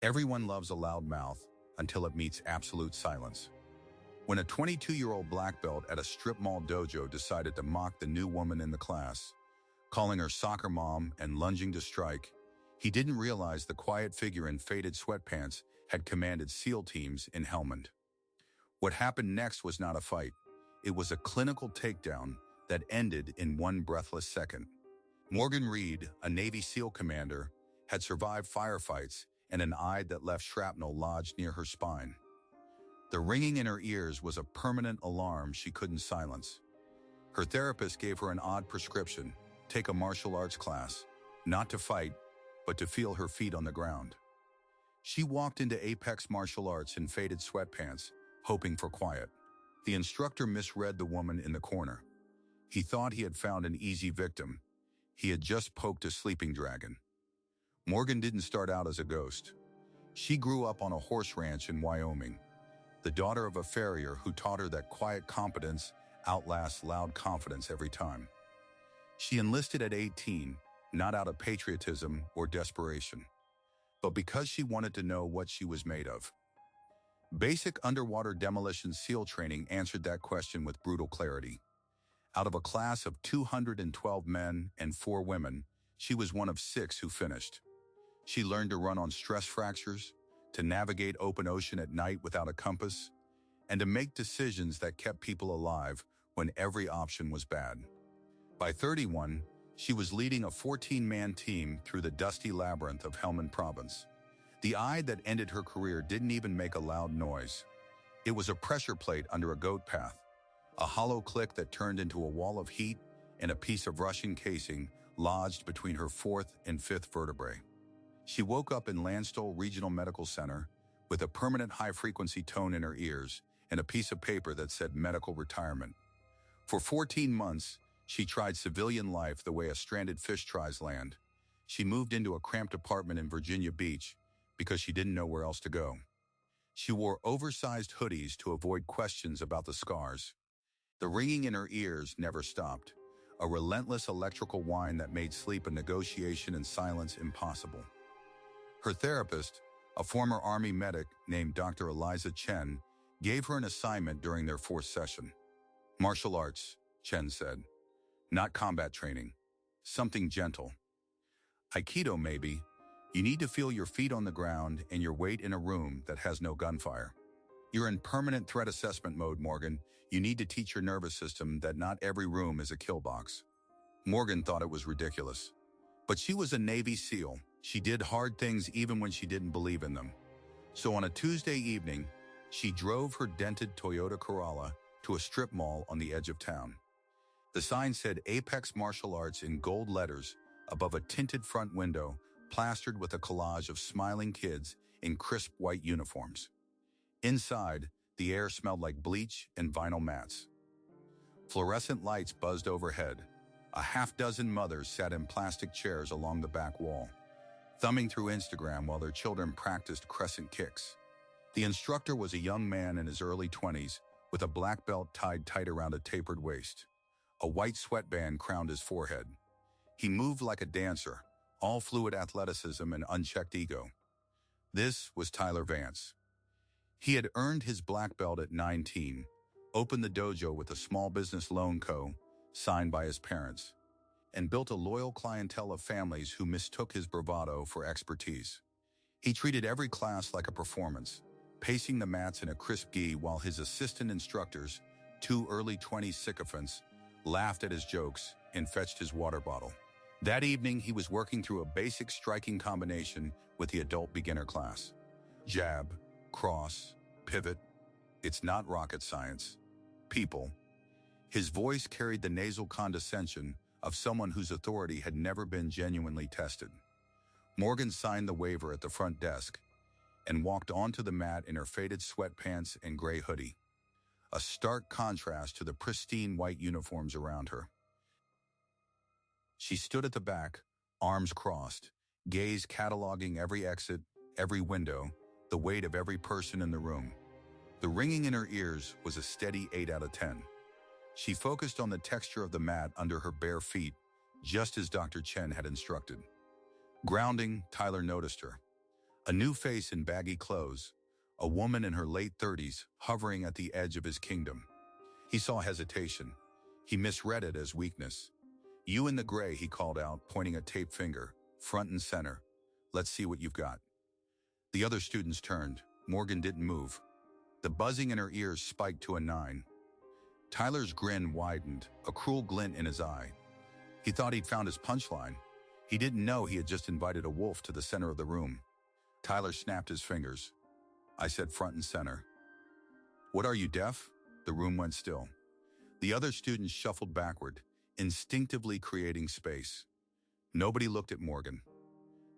Everyone loves a loud mouth until it meets absolute silence. When a 22-year-old black belt at a strip mall dojo decided to mock the new woman in the class, calling her soccer mom and lunging to strike, he didn't realize the quiet figure in faded sweatpants had commanded SEAL teams in Helmand. What happened next was not a fight. It was a clinical takedown that ended in one breathless second. Morgan Reed, a Navy SEAL commander, had survived firefights and an eye that left shrapnel lodged near her spine. The ringing in her ears was a permanent alarm she couldn't silence. Her therapist gave her an odd prescription: take a martial arts class, not to fight, but to feel her feet on the ground. She walked into Apex Martial Arts in faded sweatpants, hoping for quiet. The instructor misread the woman in the corner. He thought he had found an easy victim. He had just poked a sleeping dragon. Morgan didn't start out as a ghost. She grew up on a horse ranch in Wyoming, the daughter of a farrier who taught her that quiet competence outlasts loud confidence every time. She enlisted at 18, not out of patriotism or desperation, but because she wanted to know what she was made of. Basic underwater demolition SEAL training answered that question with brutal clarity. Out of a class of 212 men and 4 women, she was one of 6 who finished. She learned to run on stress fractures, to navigate open ocean at night without a compass, and to make decisions that kept people alive when every option was bad. By 31, she was leading a 14-man team through the dusty labyrinth of Helmand Province. The eye that ended her career didn't even make a loud noise. It was a pressure plate under a goat path, a hollow click that turned into a wall of heat, and a piece of Russian casing lodged between her 4th and 5th vertebrae. She woke up in Landstuhl Regional Medical Center with a permanent high-frequency tone in her ears and a piece of paper that said medical retirement. For 14 months, she tried civilian life the way a stranded fish tries land. She moved into a cramped apartment in Virginia Beach because she didn't know where else to go. She wore oversized hoodies to avoid questions about the scars. The ringing in her ears never stopped, a relentless electrical whine that made sleep a negotiation and silence impossible. Her therapist, a former Army medic named Dr. Eliza Chen, gave her an assignment during their 4th session. Martial arts, Chen said. Not combat training. Something gentle. Aikido, maybe. You need to feel your feet on the ground and your weight in a room that has no gunfire. You're in permanent threat assessment mode, Morgan. You need to teach your nervous system that not every room is a kill box. Morgan thought it was ridiculous. But she was a Navy SEAL. She did hard things even when she didn't believe in them. So on a Tuesday evening, she drove her dented Toyota Corolla to a strip mall on the edge of town. The sign said Apex Martial Arts in gold letters above a tinted front window plastered with a collage of smiling kids in crisp white uniforms. Inside, the air smelled like bleach and vinyl mats. Fluorescent lights buzzed overhead. A half-dozen mothers sat in plastic chairs along the back wall, thumbing through Instagram while their children practiced crescent kicks. The instructor was a young man in his early 20s with a black belt tied tight around a tapered waist. A white sweatband crowned his forehead. He moved like a dancer, all fluid athleticism and unchecked ego. This was Tyler Vance. He had earned his black belt at 19, opened the dojo with a small business loan co., signed by his parents, and built a loyal clientele of families who mistook his bravado for expertise. He treated every class like a performance, pacing the mats in a crisp gi while his assistant instructors, 2 early 20s sycophants, laughed at his jokes and fetched his water bottle. That evening, he was working through a basic striking combination with the adult beginner class. Jab, cross, pivot. It's not rocket science. People. His voice carried the nasal condescension of someone whose authority had never been genuinely tested. Morgan signed the waiver at the front desk and walked onto the mat in her faded sweatpants and gray hoodie, a stark contrast to the pristine white uniforms around her. She stood at the back, arms crossed, gaze cataloging every exit, every window, the weight of every person in the room. The ringing in her ears was a steady 8 out of 10. She focused on the texture of the mat under her bare feet, just as Dr. Chen had instructed. Grounding, Tyler noticed her. A new face in baggy clothes, a woman in her late 30s hovering at the edge of his kingdom. He saw hesitation. He misread it as weakness. "You in the gray," he called out, pointing a taped finger, front and center. "Let's see what you've got." The other students turned. Morgan didn't move. The buzzing in her ears spiked to a 9. Tyler's grin widened, a cruel glint in his eye. He thought he'd found his punchline. He didn't know he had just invited a wolf to the center of the room. Tyler snapped his fingers. "I said front and center." "What are you, deaf?" The room went still. The other students shuffled backward, instinctively creating space. Nobody looked at Morgan.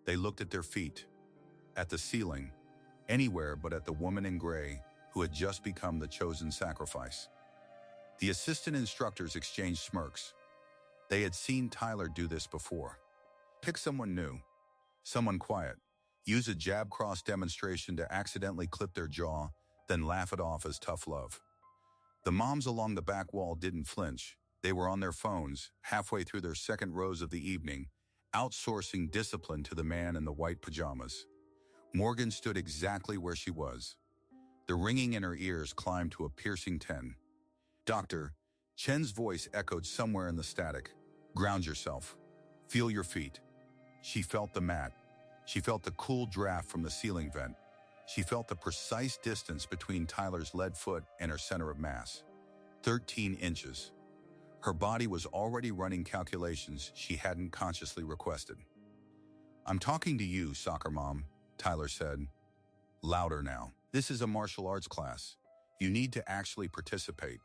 They looked at their feet, at the ceiling, anywhere but at the woman in gray who had just become the chosen sacrifice. The assistant instructors exchanged smirks. They had seen Tyler do this before. Pick someone new, someone quiet, use a jab cross demonstration to accidentally clip their jaw, then laugh it off as tough love. The moms along the back wall didn't flinch. They were on their phones, halfway through their second rose of the evening, outsourcing discipline to the man in the white pajamas. Morgan stood exactly where she was. The ringing in her ears climbed to a piercing 10. "Doctor," Chen's voice echoed somewhere in the static. "Ground yourself. Feel your feet." She felt the mat. She felt the cool draft from the ceiling vent. She felt the precise distance between Tyler's lead foot and her center of mass. 13 inches. Her body was already running calculations she hadn't consciously requested. "I'm talking to you, soccer mom," Tyler said. Louder now. "This is a martial arts class. You need to actually participate.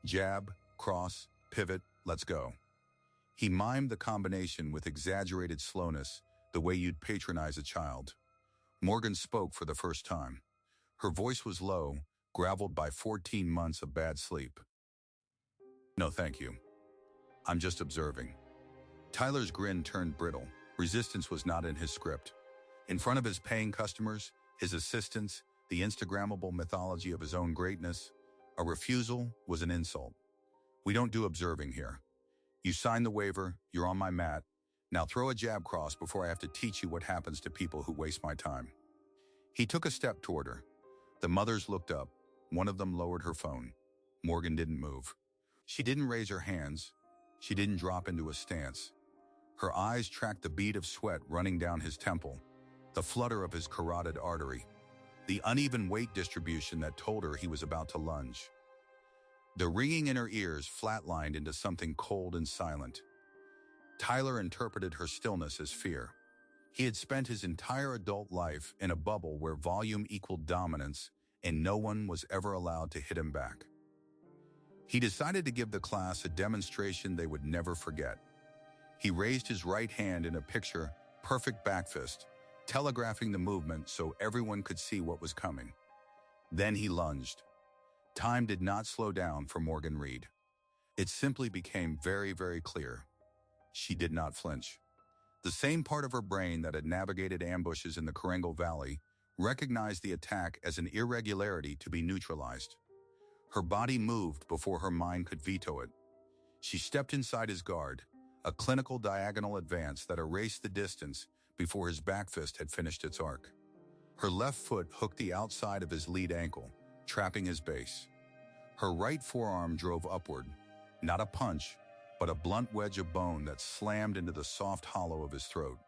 Jab, cross, pivot, let's go." He mimed the combination with exaggerated slowness, the way you'd patronize a child. Morgan spoke for the first time. Her voice was low, graveled by 14 months of bad sleep. "No, thank you. I'm just observing." Tyler's grin turned brittle. Resistance was not in his script. In front of his paying customers, his assistants, the Instagrammable mythology of his own greatness, a refusal was an insult. "We don't do observing here. You signed the waiver, you're on my mat. Now throw a jab cross before I have to teach you what happens to people who waste my time." He took a step toward her. The mothers looked up. One of them lowered her phone. Morgan didn't move. She didn't raise her hands. She didn't drop into a stance. Her eyes tracked the bead of sweat running down his temple, the flutter of his carotid artery, the uneven weight distribution that told her he was about to lunge. The ringing in her ears flatlined into something cold and silent. Tyler interpreted her stillness as fear. He had spent his entire adult life in a bubble where volume equaled dominance and no one was ever allowed to hit him back. He decided to give the class a demonstration they would never forget. He raised his right hand in a picture-perfect back fist, telegraphing the movement so everyone could see what was coming. Then he lunged. Time did not slow down for Morgan Reed. It simply became very, very clear. She did not flinch. The same part of her brain that had navigated ambushes in the Corango Valley recognized the attack as an irregularity to be neutralized. Her body moved before her mind could veto it. She stepped inside his guard, a clinical diagonal advance that erased the distance before his back fist had finished its arc. Her left foot hooked the outside of his lead ankle, trapping his base. Her right forearm drove upward, not a punch, but a blunt wedge of bone that slammed into the soft hollow of his throat.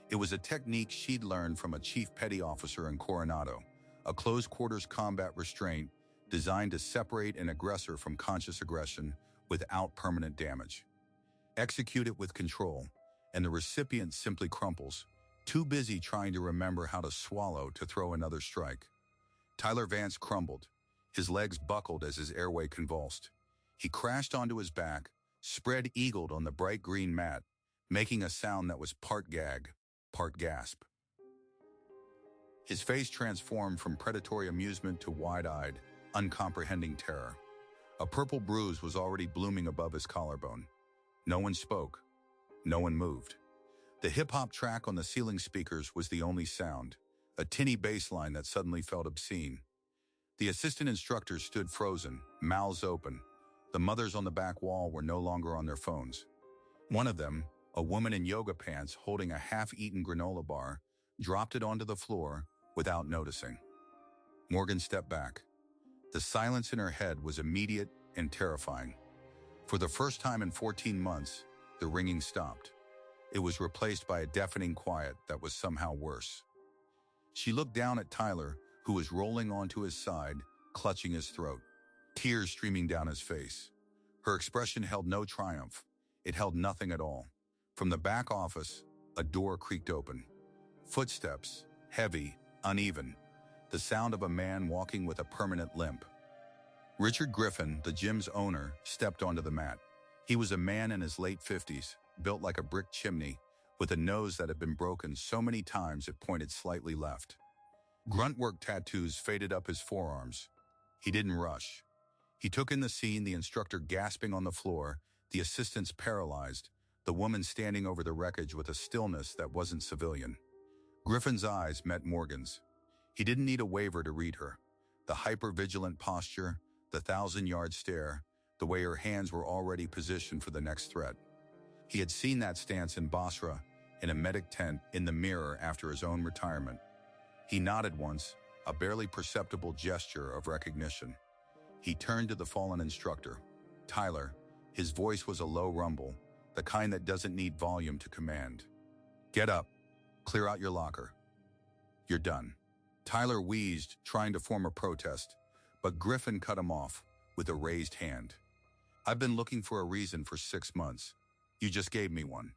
It was a technique she'd learned from a chief petty officer in Coronado, a close-quarters combat restraint designed to separate an aggressor from conscious aggression without permanent damage. Execute it with control, and the recipient simply crumples, too busy trying to remember how to swallow to throw another strike. Tyler Vance crumbled. His legs buckled as his airway convulsed. He crashed onto his back, spread-eagled on the bright green mat, making a sound that was part gag, part gasp. His face transformed from predatory amusement to wide-eyed, uncomprehending terror. A purple bruise was already blooming above his collarbone. No one spoke. No one moved. The hip-hop track on the ceiling speakers was the only sound, a tinny bass line that suddenly felt obscene. The assistant instructors stood frozen, mouths open. The mothers on the back wall were no longer on their phones. One of them, a woman in yoga pants holding a half-eaten granola bar, dropped it onto the floor without noticing. Morgan stepped back. The silence in her head was immediate and terrifying. For the first time in 14 months, the ringing stopped. It was replaced by a deafening quiet that was somehow worse. She looked down at Tyler, who was rolling onto his side, clutching his throat, tears streaming down his face. Her expression held no triumph. It held nothing at all. From the back office, a door creaked open. Footsteps, heavy, uneven, the sound of a man walking with a permanent limp. Richard Griffin, the gym's owner, stepped onto the mat. He was a man in his late 50s, built like a brick chimney, with a nose that had been broken so many times it pointed slightly left. Gruntwork tattoos faded up his forearms. He didn't rush. He took in the scene, the instructor gasping on the floor, the assistants paralyzed, the woman standing over the wreckage with a stillness that wasn't civilian. Griffin's eyes met Morgan's. He didn't need a waiver to read her. The hyper-vigilant posture, the 1,000-yard stare, the way her hands were already positioned for the next threat. He had seen that stance in Basra, in a medic tent, in the mirror after his own retirement. He nodded once, a barely perceptible gesture of recognition. He turned to the fallen instructor. Tyler. His voice was a low rumble, the kind that doesn't need volume to command. Get up. Clear out your locker. You're done. Tyler wheezed, trying to form a protest, but Griffin cut him off with a raised hand. I've been looking for a reason for 6 months. You just gave me one.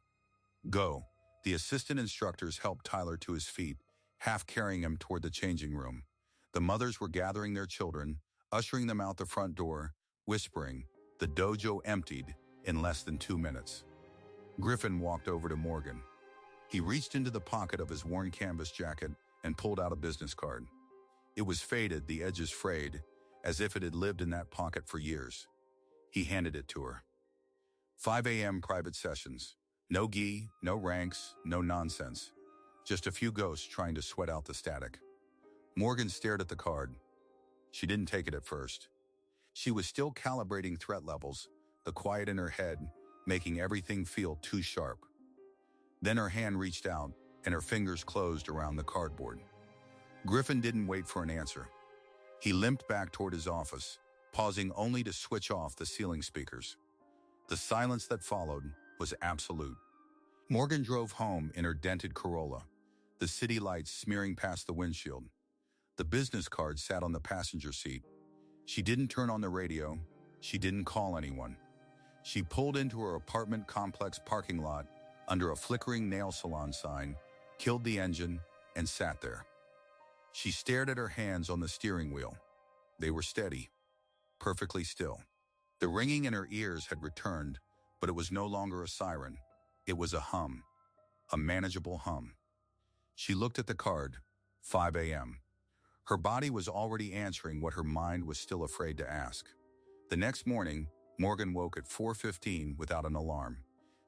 Go. The assistant instructors helped Tyler to his feet, half carrying him toward the changing room. The mothers were gathering their children, ushering them out the front door, whispering. The dojo emptied in less than 2 minutes. Griffin walked over to Morgan. He reached into the pocket of his worn canvas jacket and pulled out a business card. It was faded, the edges frayed, as if it had lived in that pocket for years. He handed it to her. 5 a.m. private sessions. No gi, no ranks, no nonsense. Just a few ghosts trying to sweat out the static. Morgan stared at the card. She didn't take it at first. She was still calibrating threat levels, the quiet in her head, making everything feel too sharp. Then her hand reached out, and her fingers closed around the cardboard. Griffin didn't wait for an answer. He limped back toward his office, pausing only to switch off the ceiling speakers. The silence that followed was absolute. Morgan drove home in her dented Corolla, the city lights smearing past the windshield. The business card sat on the passenger seat. She didn't turn on the radio. She didn't call anyone. She pulled into her apartment complex parking lot under a flickering nail salon sign, killed the engine, and sat there. She stared at her hands on the steering wheel. They were steady, perfectly still. The ringing in her ears had returned, but it was no longer a siren. It was a hum, a manageable hum. She looked at the card, 5 a.m. Her body was already answering what her mind was still afraid to ask. The next morning, Morgan woke at 4:15 without an alarm.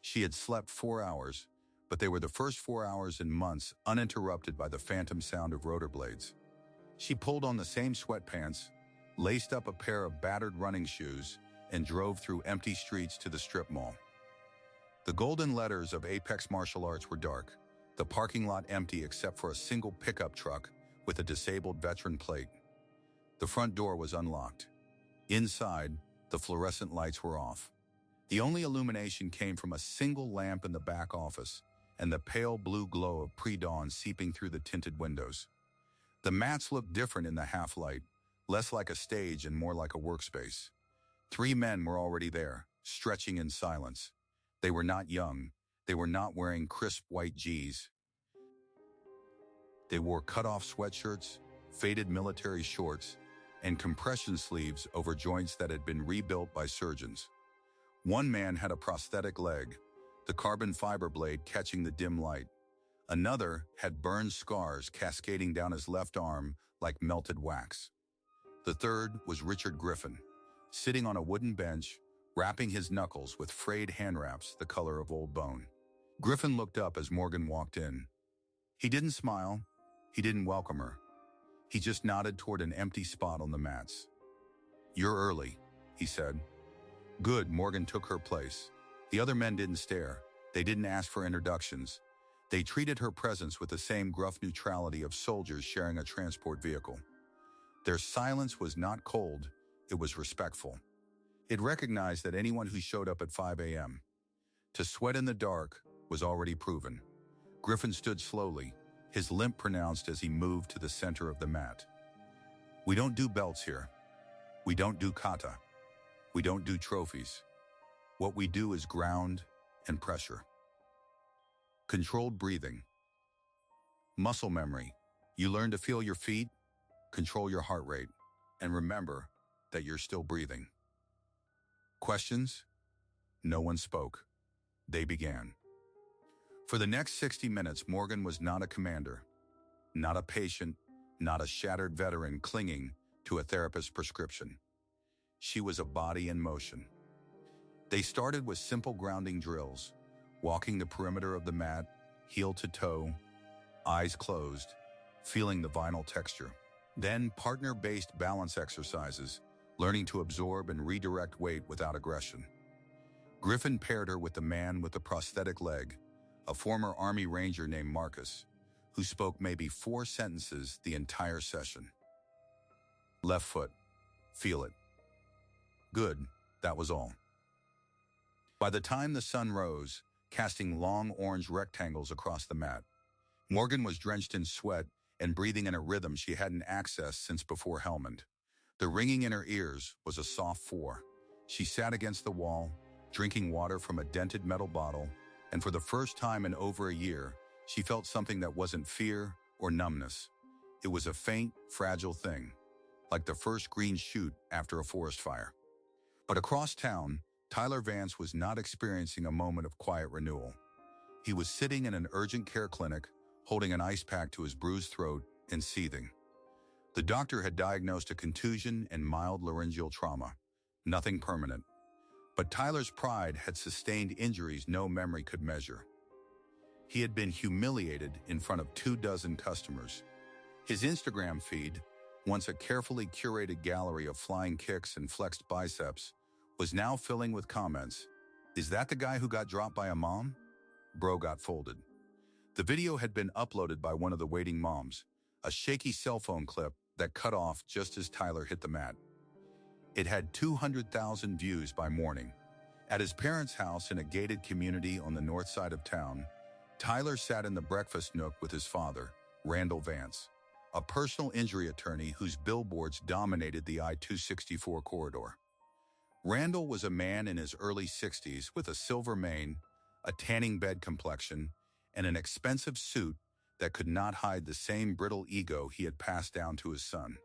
She had slept 4 hours, but they were the first 4 hours in months uninterrupted by the phantom sound of rotor blades. She pulled on the same sweatpants, laced up a pair of battered running shoes, and drove through empty streets to the strip mall. The golden letters of Apex Martial Arts were dark, the parking lot empty except for a single pickup truck with a disabled veteran plate. The front door was unlocked. Inside, the fluorescent lights were off. The only illumination came from a single lamp in the back office and the pale blue glow of pre-dawn seeping through the tinted windows. The mats looked different in the half-light, less like a stage and more like a workspace. 3 men were already there, stretching in silence. They were not young. They were not wearing crisp white Gs. They wore cut-off sweatshirts, faded military shorts, and compression sleeves over joints that had been rebuilt by surgeons. One man had a prosthetic leg, the carbon fiber blade catching the dim light. Another had burned scars cascading down his left arm like melted wax. The third was Richard Griffin, sitting on a wooden bench, wrapping his knuckles with frayed hand wraps the color of old bone. Griffin looked up as Morgan walked in. He didn't smile. He didn't welcome her. He just nodded toward an empty spot on the mats. You're early, he said. Good, Morgan took her place. The other men didn't stare. They didn't ask for introductions. They treated her presence with the same gruff neutrality of soldiers sharing a transport vehicle. Their silence was not cold, it was respectful. It recognized that anyone who showed up at 5 a.m. to sweat in the dark was already proven. Griffin stood slowly, his limp pronounced as he moved to the center of the mat. We don't do belts here. We don't do kata. We don't do trophies. What we do is ground and pressure. Controlled breathing. Muscle memory. You learn to feel your feet, control your heart rate, and remember that you're still breathing. Questions? No one spoke. They began. For the next 60 minutes, Morgan was not a commander, not a patient, not a shattered veteran clinging to a therapist's prescription. She was a body in motion. They started with simple grounding drills, walking the perimeter of the mat, heel to toe, eyes closed, feeling the vinyl texture. Then partner-based balance exercises, learning to absorb and redirect weight without aggression. Griffin paired her with the man with the prosthetic leg, a former Army Ranger named Marcus, who spoke maybe 4 sentences the entire session. Left foot. Feel it. Good, that was all. By the time the sun rose, casting long orange rectangles across the mat, Morgan was drenched in sweat and breathing in a rhythm she hadn't accessed since before Helmand. The ringing in her ears was a soft 4. She sat against the wall, drinking water from a dented metal bottle, and for the first time in over a year, she felt something that wasn't fear or numbness. It was a faint, fragile thing, like the first green shoot after a forest fire. But across town, Tyler Vance was not experiencing a moment of quiet renewal. He was sitting in an urgent care clinic, holding an ice pack to his bruised throat and seething. The doctor had diagnosed a contusion and mild laryngeal trauma, nothing permanent. But Tyler's pride had sustained injuries no memory could measure. He had been humiliated in front of 24 customers. His Instagram feed, once a carefully curated gallery of flying kicks and flexed biceps, was now filling with comments. Is that the guy who got dropped by a mom? Bro got folded. The video had been uploaded by one of the waiting moms, a shaky cell phone clip that cut off just as Tyler hit the mat. It had 200,000 views by morning. At his parents' house in a gated community on the north side of town, Tyler sat in the breakfast nook with his father, Randall Vance, a personal injury attorney whose billboards dominated the I-264 corridor. Randall was a man in his early 60s with a silver mane, a tanning bed complexion, and an expensive suit that could not hide the same brittle ego he had passed down to his son.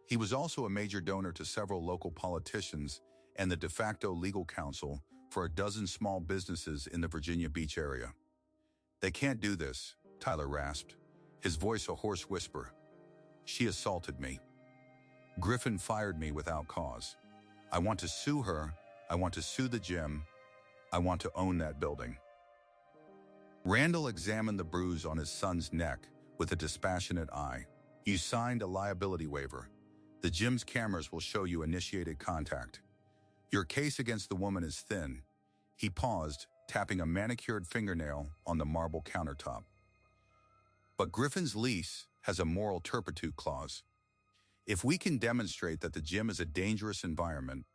He was also a major donor to several local politicians and the de facto legal counsel for a dozen small businesses in the Virginia Beach area. They can't do this, Tyler rasped, his voice a hoarse whisper. She assaulted me. Griffin fired me without cause. I want to sue her. I want to sue the gym. I want to own that building. Randall examined the bruise on his son's neck with a dispassionate eye. You signed a liability waiver. The gym's cameras will show you initiated contact. Your case against the woman is thin. He paused, tapping a manicured fingernail on the marble countertop. But Griffin's lease has a moral turpitude clause. If we can demonstrate that the gym is a dangerous environment,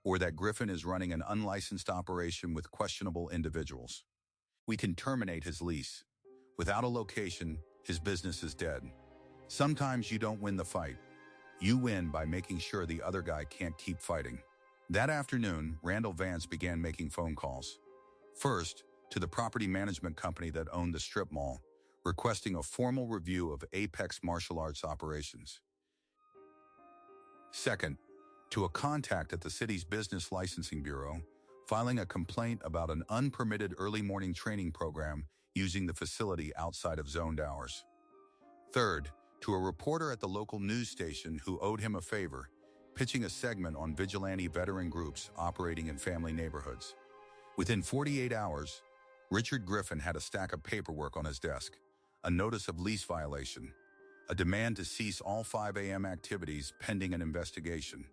or that Griffin is running an unlicensed operation with questionable individuals, we can terminate his lease. Without a location, his business is dead. Sometimes you don't win the fight. You win by making sure the other guy can't keep fighting. That afternoon, Randall Vance began making phone calls. First, to the property management company that owned the strip mall, requesting a formal review of Apex martial arts operations. Second, to a contact at the city's Business Licensing Bureau, filing a complaint about an unpermitted early morning training program using the facility outside of zoned hours. Third, to a reporter at the local news station who owed him a favor, pitching a segment on vigilante veteran groups operating in family neighborhoods. Within 48 hours, Richard Griffin had a stack of paperwork on his desk, a notice of lease violation, a demand to cease all 5 a.m. activities pending an investigation,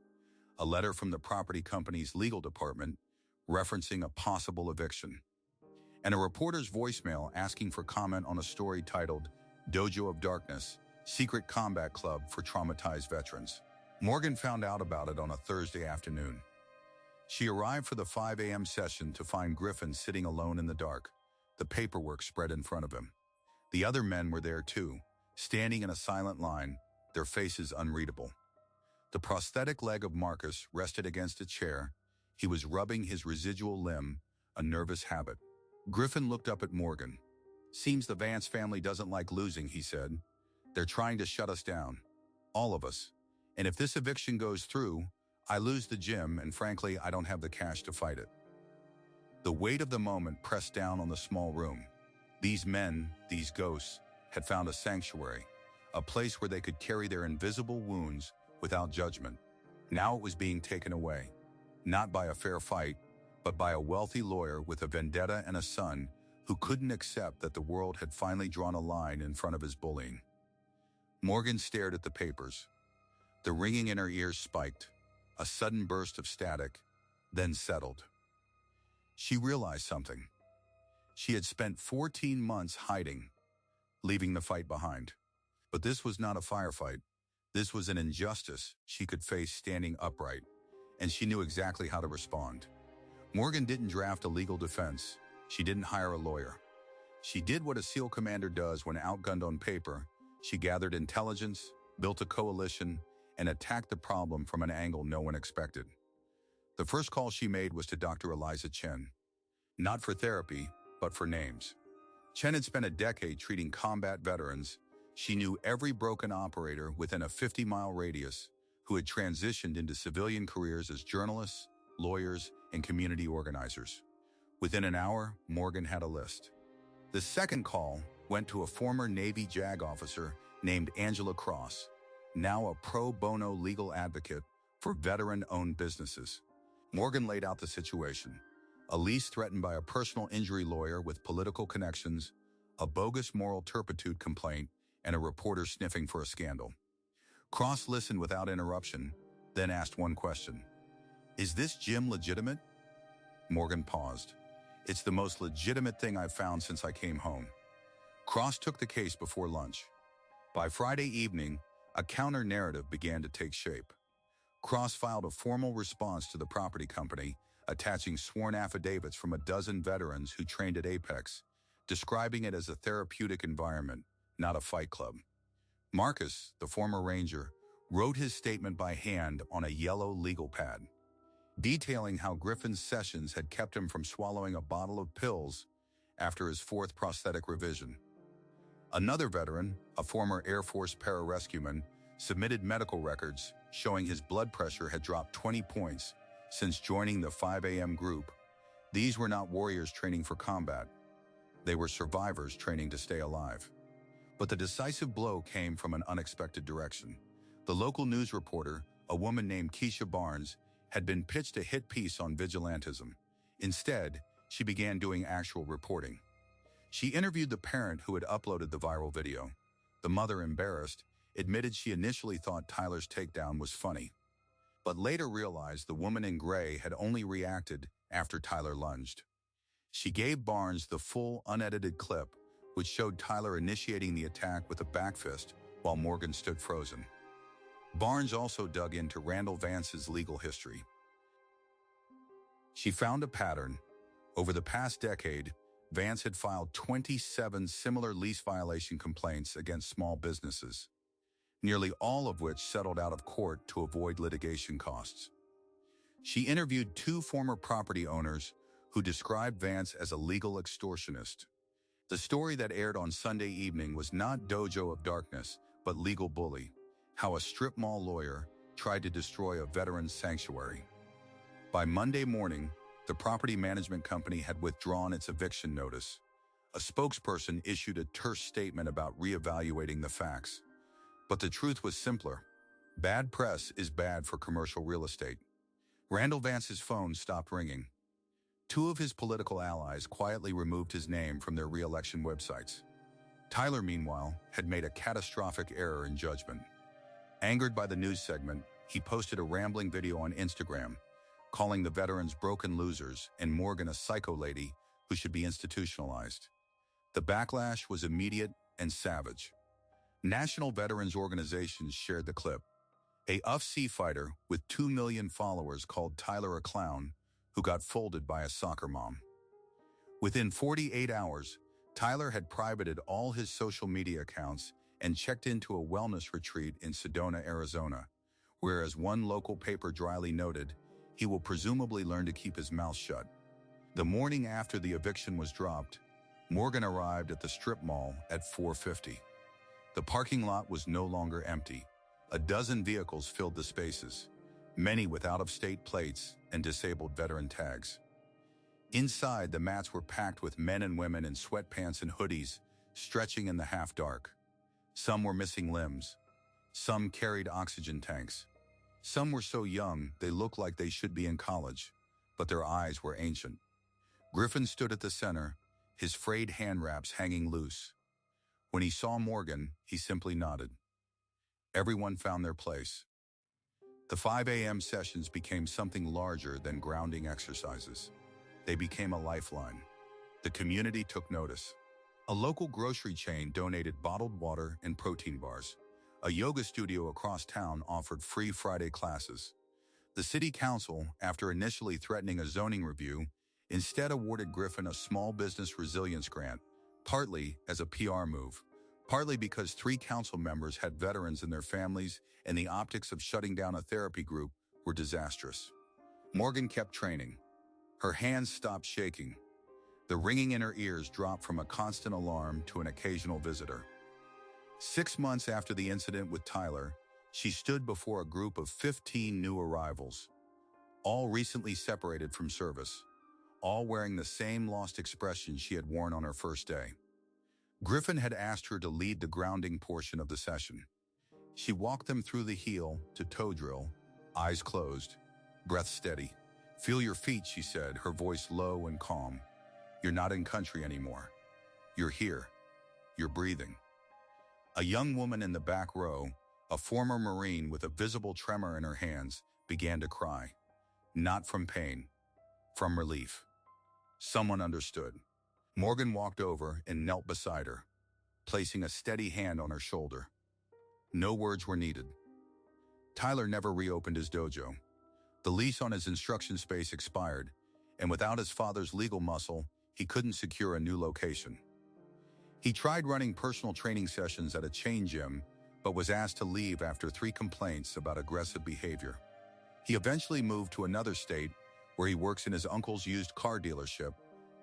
a letter from the property company's legal department referencing a possible eviction. and a reporter's voicemail asking for comment on a story titled Dojo of Darkness, Secret Combat Club for Traumatized Veterans. Morgan found out about it on a Thursday afternoon. She arrived for the 5 a.m. session to find Griffin sitting alone in the dark, the paperwork spread in front of him. The other men were there too, standing in a silent line, their faces unreadable. The prosthetic leg of Marcus rested against a chair. He was rubbing his residual limb, a nervous habit. Griffin looked up at Morgan. "Seems the Vance family doesn't like losing," he said. "They're trying to shut us down. All of us. And if this eviction goes through, I lose the gym, and frankly, I don't have the cash to fight it." The weight of the moment pressed down on the small room. These men, these ghosts, had found a sanctuary, a place where they could carry their invisible wounds without judgment. Now it was being taken away, not by a fair fight, but by a wealthy lawyer with a vendetta and a son who couldn't accept that the world had finally drawn a line in front of his bullying. Morgan stared at the papers. The ringing in her ears spiked, a sudden burst of static, then settled. She realized something. She had spent 14 months hiding, leaving the fight behind. But this was not a firefight. This was an injustice she could face standing upright, and she knew exactly how to respond. Morgan didn't draft a legal defense. She didn't hire a lawyer. She did what a SEAL commander does when outgunned on paper. She gathered intelligence, built a coalition, and attacked the problem from an angle no one expected. The first call she made was to Dr. Eliza Chen. Not for therapy, but for names. Chen had spent a decade treating combat veterans. She knew every broken operator within a 50-mile radius who had transitioned into civilian careers as journalists, lawyers, and community organizers. Within an hour, Morgan had a list. The second call went to a former Navy JAG officer named Angela Cross, now a pro bono legal advocate for veteran-owned businesses. Morgan laid out the situation. A lease threatened by a personal injury lawyer with political connections, a bogus moral turpitude complaint, and a reporter sniffing for a scandal. Cross listened without interruption, then asked one question. "Is this gym legitimate?" Morgan paused. "It's the most legitimate thing I've found since I came home." Cross took the case before lunch. By Friday evening, a counter-narrative began to take shape. Cross filed a formal response to the property company, attaching sworn affidavits from a dozen veterans who trained at Apex, describing it as a therapeutic environment, not a fight club. Marcus, the former ranger, wrote his statement by hand on a yellow legal pad, detailing how Griffin's sessions had kept him from swallowing a bottle of pills after his fourth prosthetic revision. Another veteran, a former Air Force pararescueman, submitted medical records showing his blood pressure had dropped 20 points since joining the 5 a.m. group. These were not warriors training for combat. They were survivors training to stay alive. But the decisive blow came from an unexpected direction. The local news reporter, a woman named Keisha Barnes, had been pitched a hit piece on vigilantism. Instead, she began doing actual reporting. She interviewed the parent who had uploaded the viral video. The mother, embarrassed, admitted she initially thought Tyler's takedown was funny, but later realized the woman in gray had only reacted after Tyler lunged. She gave Barnes the full, unedited clip, which showed Tyler initiating the attack with a back fist while Morgan stood frozen. Barnes also dug into Randall Vance's legal history. She found a pattern. Over the past decade, Vance had filed 27 similar lease violation complaints against small businesses, nearly all of which settled out of court to avoid litigation costs. She interviewed 2 former property owners who described Vance as a legal extortionist. The story that aired on Sunday evening was not Dojo of Darkness, but Legal Bully, how a strip mall lawyer tried to destroy a veteran's sanctuary. By Monday morning, the property management company had withdrawn its eviction notice. A spokesperson issued a terse statement about reevaluating the facts. But the truth was simpler. Bad press is bad for commercial real estate. Randall Vance's phone stopped ringing. 2 of his political allies quietly removed his name from their re-election websites. Tyler, meanwhile, had made a catastrophic error in judgment. Angered by the news segment, he posted a rambling video on Instagram, calling the veterans broken losers and Morgan a psycho lady who should be institutionalized. The backlash was immediate and savage. National veterans organizations shared the clip. A UFC fighter with 2 million followers called Tyler a clown who got folded by a soccer mom. Within 48 hours, Tyler had privated all his social media accounts and checked into a wellness retreat in Sedona, Arizona, where, as one local paper dryly noted, he will presumably learn to keep his mouth shut. The morning after the eviction was dropped, Morgan arrived at the strip mall at 4:50. The parking lot was no longer empty. A dozen vehicles filled the spaces, many with out-of-state plates and disabled veteran tags. Inside, the mats were packed with men and women in sweatpants and hoodies, stretching in the half-dark. Some were missing limbs. Some carried oxygen tanks. Some were so young they looked like they should be in college, but their eyes were ancient. Griffin stood at the center, his frayed hand wraps hanging loose. When he saw Morgan, he simply nodded. Everyone found their place. The 5 a.m. sessions became something larger than grounding exercises. They became a lifeline. The community took notice. A local grocery chain donated bottled water and protein bars. A yoga studio across town offered free Friday classes. The city council, after initially threatening a zoning review, instead awarded Griffin a small business resilience grant, partly as a PR move, partly because 3 council members had veterans in their families and the optics of shutting down a therapy group were disastrous. Morgan kept training. Her hands stopped shaking. The ringing in her ears dropped from a constant alarm to an occasional visitor. 6 months after the incident with Tyler, she stood before a group of 15 new arrivals, all recently separated from service, all wearing the same lost expression she had worn on her first day. Griffin had asked her to lead the grounding portion of the session. She walked them through the heel to toe drill, eyes closed, breath steady. "Feel your feet," she said, her voice low and calm. "You're not in country anymore. You're here. You're breathing." A young woman in the back row, a former Marine with a visible tremor in her hands, began to cry. Not from pain, from relief. Someone understood. Morgan walked over and knelt beside her, placing a steady hand on her shoulder. No words were needed. Tyler never reopened his dojo. The lease on his instruction space expired, and without his father's legal muscle, he couldn't secure a new location. He tried running personal training sessions at a chain gym, but was asked to leave after 3 complaints about aggressive behavior. He eventually moved to another state where he works in his uncle's used car dealership,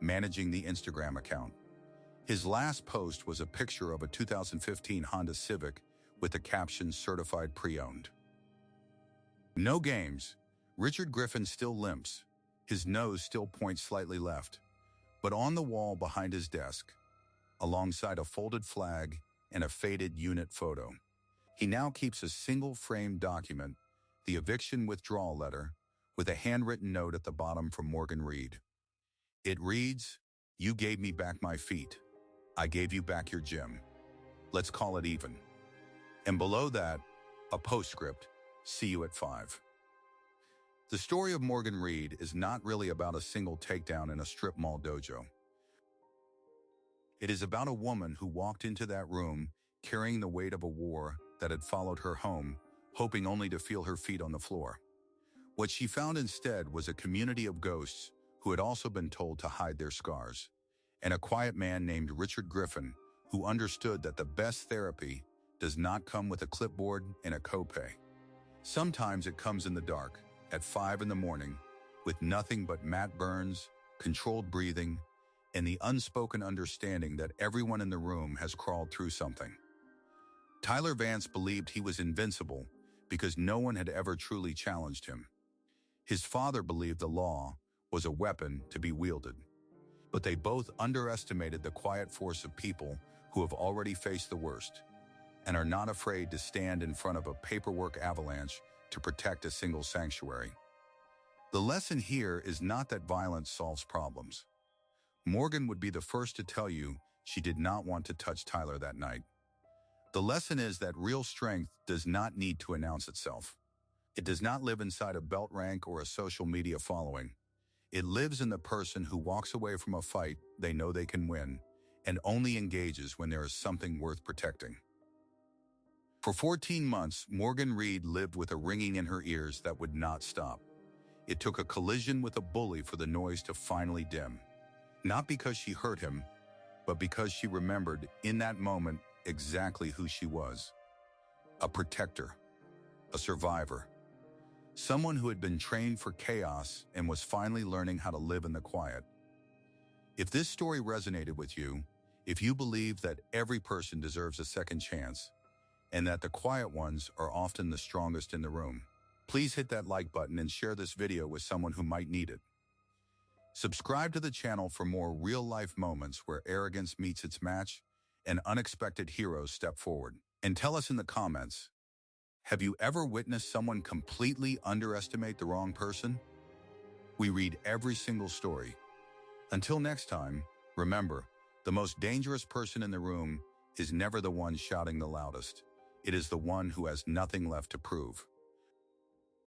managing the Instagram account. His last post was a picture of a 2015 Honda Civic with the caption "Certified Pre-Owned." No games. Richard Griffin still limps. His nose still points slightly left. But on the wall behind his desk, alongside a folded flag and a faded unit photo, he now keeps a single-framed document, the eviction withdrawal letter, with a handwritten note at the bottom from Morgan Reed. It reads, "You gave me back my feet. I gave you back your gym. Let's call it even." And below that, a postscript, "See you at 5. The story of Morgan Reed is not really about a single takedown in a strip mall dojo. It is about a woman who walked into that room carrying the weight of a war that had followed her home, hoping only to feel her feet on the floor. What she found instead was a community of ghosts who had also been told to hide their scars, and a quiet man named Richard Griffin who understood that the best therapy does not come with a clipboard and a copay. Sometimes it comes in the dark, at 5 in the morning, with nothing but mat burns, controlled breathing, and the unspoken understanding that everyone in the room has crawled through something. Tyler Vance believed he was invincible because no one had ever truly challenged him. His father believed the law was a weapon to be wielded. But they both underestimated the quiet force of people who have already faced the worst and are not afraid to stand in front of a paperwork avalanche to protect a single sanctuary. The lesson here is not that violence solves problems. Morgan would be the first to tell you she did not want to touch Tyler that night. The lesson is that real strength does not need to announce itself. It does not live inside a belt rank or a social media following. It lives in the person who walks away from a fight they know they can win and only engages when there is something worth protecting. For 14 months, Morgan Reed lived with a ringing in her ears that would not stop. It took a collision with a bully for the noise to finally dim. Not because she hurt him, but because she remembered in that moment exactly who she was. A protector, a survivor, someone who had been trained for chaos and was finally learning how to live in the quiet. If this story resonated with you, if you believe that every person deserves a second chance, and that the quiet ones are often the strongest in the room, please hit that like button and share this video with someone who might need it. Subscribe to the channel for more real-life moments where arrogance meets its match and unexpected heroes step forward. And tell us in the comments, have you ever witnessed someone completely underestimate the wrong person? We read every single story. Until next time, remember, the most dangerous person in the room is never the one shouting the loudest. It is the one who has nothing left to prove.